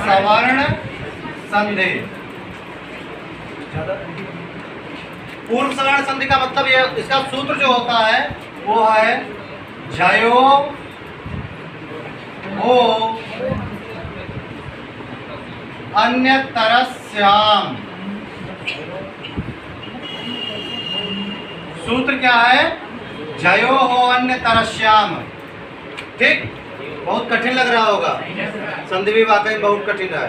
सवर्ण संधि। पूर्व सवर्ण संधि का मतलब ये, इसका सूत्र जो होता है वो है जयो हो अन्यतरस्याम। सूत्र क्या है? जयो हो अन्यतरस्याम। ठीक, बहुत कठिन लग रहा होगा, संधि भी वाकई बहुत कठिन है।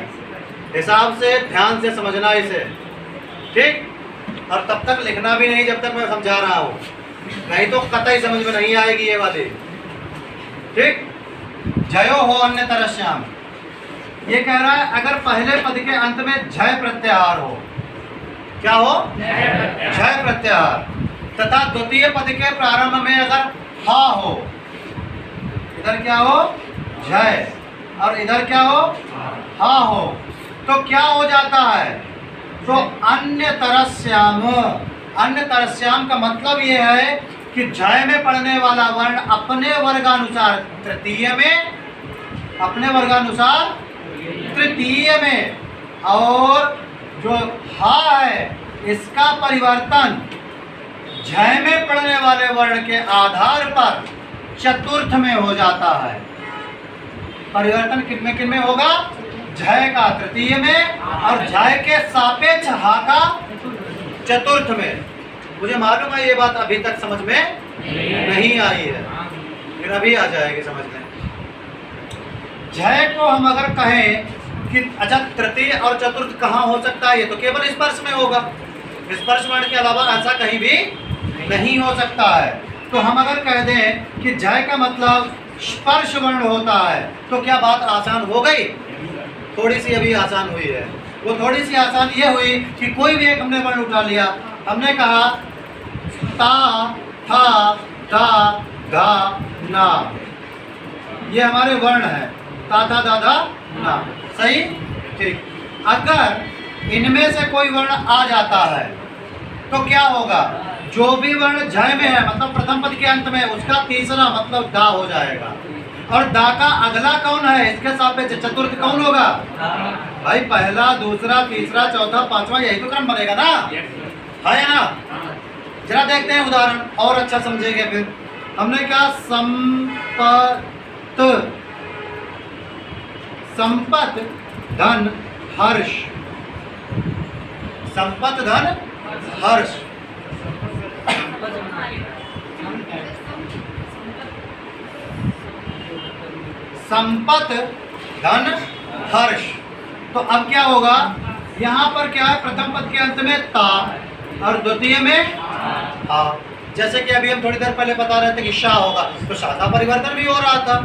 हिसाब से ध्यान से समझना इसे, ठीक। और तब तक लिखना भी नहीं जब तक मैं समझा रहा हूँ, नहीं तो कतई समझ में नहीं आएगी ये वाली। ठीक, जयो हो अन्यतरस्याम ये कह रहा है अगर पहले पद के अंत में झय प्रत्याहार हो, क्या हो? झय प्रत्याहार, तथा द्वितीय पद के प्रारंभ में अगर हा हो, इधर क्या हो? झय, और इधर क्या हो? हा हो, तो क्या हो जाता है? तो अन्यतरस्याम। अन्यतरस्याम का मतलब ये है कि झय में पढ़ने वाला वर्ण अपने वर्गानुसार तृतीय में, अपने वर्गानुसार तृतीय में, और जो हा है इसका परिवर्तन झय में पढ़ने वाले वर्ण के आधार पर चतुर्थ में हो जाता है। परिवर्तन किन में होगा? झय का तृतीय में और झय के सापेक्ष हा का चतुर्थ में। मुझे मालूम है ये बात अभी तक समझ में नहीं आई है, लेकिन अभी आ जाएगी समझ में। झय को हम अगर कहें कि अच्छा तृतीय और चतुर्थ कहाँ हो सकता है, ये तो केवल स्पर्श में होगा, स्पर्श वर्ण के अलावा ऐसा कहीं भी नहीं हो सकता है। तो हम अगर कह दें कि झय का मतलब स्पर्श वर्ण होता है, तो क्या बात आसान हो गई? थोड़ी सी अभी आसान हुई है। वो थोड़ी सी आसान ये हुई कि कोई भी एक हमने वर्ण उठा लिया, हमने कहा ता, था, धा, धा, ना, ये हमारे वर्ण है, ता, था, धा, धा, ना, सही? ठीक। अगर इनमें से कोई वर्ण आ जाता है तो क्या होगा? जो भी वर्ण झय में है, मतलब प्रथम पद के अंत में, उसका तीसरा मतलब दा हो जाएगा। और दा का अगला कौन है? इसके सापेक्ष चतुर्थ कौन होगा? भाई पहला, दूसरा, तीसरा, चौथा, पांचवा, यही तो क्रम बनेगा ना, है ना? जरा देखते हैं उदाहरण और अच्छा समझेंगे फिर। हमने कहा संपत, संपत धन हर्ष, संपत धन हर्ष। संपत धन हर्ष, तो अब क्या होगा? यहाँ पर क्या है? प्रथम पद के अंत में ता और द्वितीय में हा। जैसे कि अभी हम थोड़ी देर पहले बता रहे थे कि शाह होगा, तो शाह का परिवर्तन भी हो रहा था,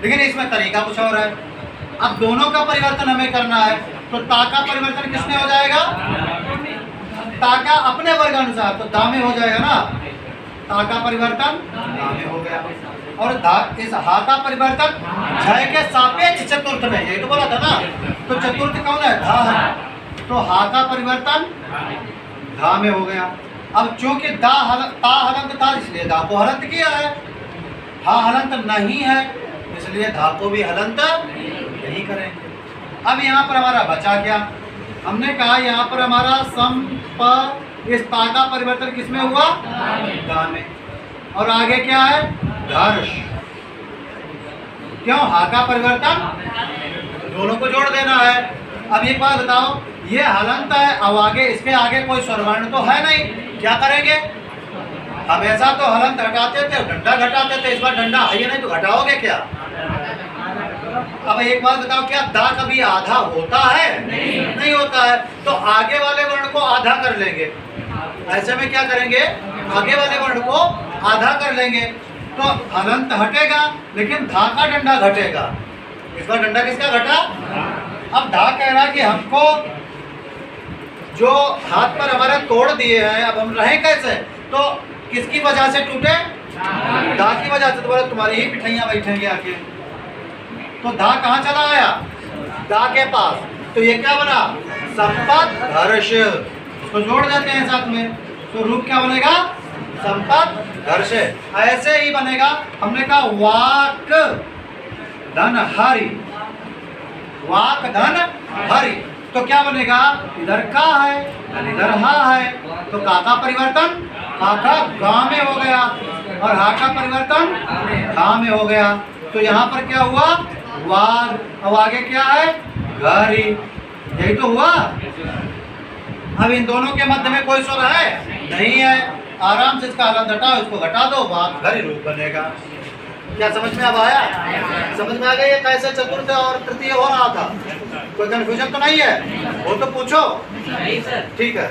लेकिन इसमें तरीका कुछ और है। अब दोनों का परिवर्तन हमें करना है, तो ता का परिवर्तन किसमें हो जाएगा? ता का अपने वर्ग अनुसार, तो दा में हो जाएगा ना, ता का परिवर्तन दा में हो गया, और इस हा का परिवर्तन झय के सापेक्ष चतुर्थ में, यही तो बोला था ना। तो चतुर्थ कौन है? धा है, तो हा का परिवर्तन धा में हो गया। अब चूंकि ता हलंत था, इसलिए धा को हलंत किया है। हा हलंत नहीं है, इसलिए धा को भी हलंत नहीं करेंगे। अब यहाँ पर हमारा बचा क्या? हमने कहा यहाँ पर हमारा इस ता का परिवर्तन किसमें हुआ? धा में। और आगे क्या है? हर्ष। क्यों? हा का परिवर्तन दोनों को जोड़ देना है। अब एक बात बताओ, ये हलंत है, अब आगे इसके आगे कोई स्वरवर्ण तो है नहीं, क्या करेंगे? हमेशा तो हलंत हटाते थे, डंडा घटाते थे, इस बार डंडा है नहीं तो घटाओगे क्या? अब एक बात बताओ, क्या दा कभी आधा होता है? नहीं होता है, तो आगे वाले वर्ण को आधा कर लेंगे। ऐसे में क्या करेंगे? आगे वाले वर्ण को आधा कर लेंगे, तो हलंत हटेगा, लेकिन धा का डंडा घटेगा। इस बार डंडा किसका घटा? अब धा कह रहा है कि हमको जो हाथ पर हमारे तोड़ दिए हैं, अब हम रहें कैसे? तो किसकी वजह से टूटे? धा की वजह से। तो बोले तुम्हारी ही पिठाइयाँ बैठेंगे आके, तो धा कहाँ चला आया? धा के पास। तो ये क्या बना? संपत हर्ष। तो जोड़ देते हैं साथ में, तो रूप क्या बनेगा? संपत हर्ष। ऐसे ही बनेगा। हमने कहा वाक धन हरि, वाक धन हरि। तो क्या बनेगा, इधर का है इधर हा है, तो का का परिवर्तन का गा में हो गया और हा का परिवर्तन खा में हो गया। तो यहाँ पर क्या हुआ, वाग। अब आगे क्या है, घरी। यही तो हुआ। अब इन दोनों के मध्य में कोई स्वर है नहीं है, आराम से इसका हलन घटाओ, इसको घटा दो, वाग घरी रूप बनेगा। क्या समझ में अब आया? समझ में आ गया ये कैसे चतुर्थ और तृतीय हो रहा था? कोई कंफ्यूजन तो नहीं है? वो तो पूछो। ठीक है।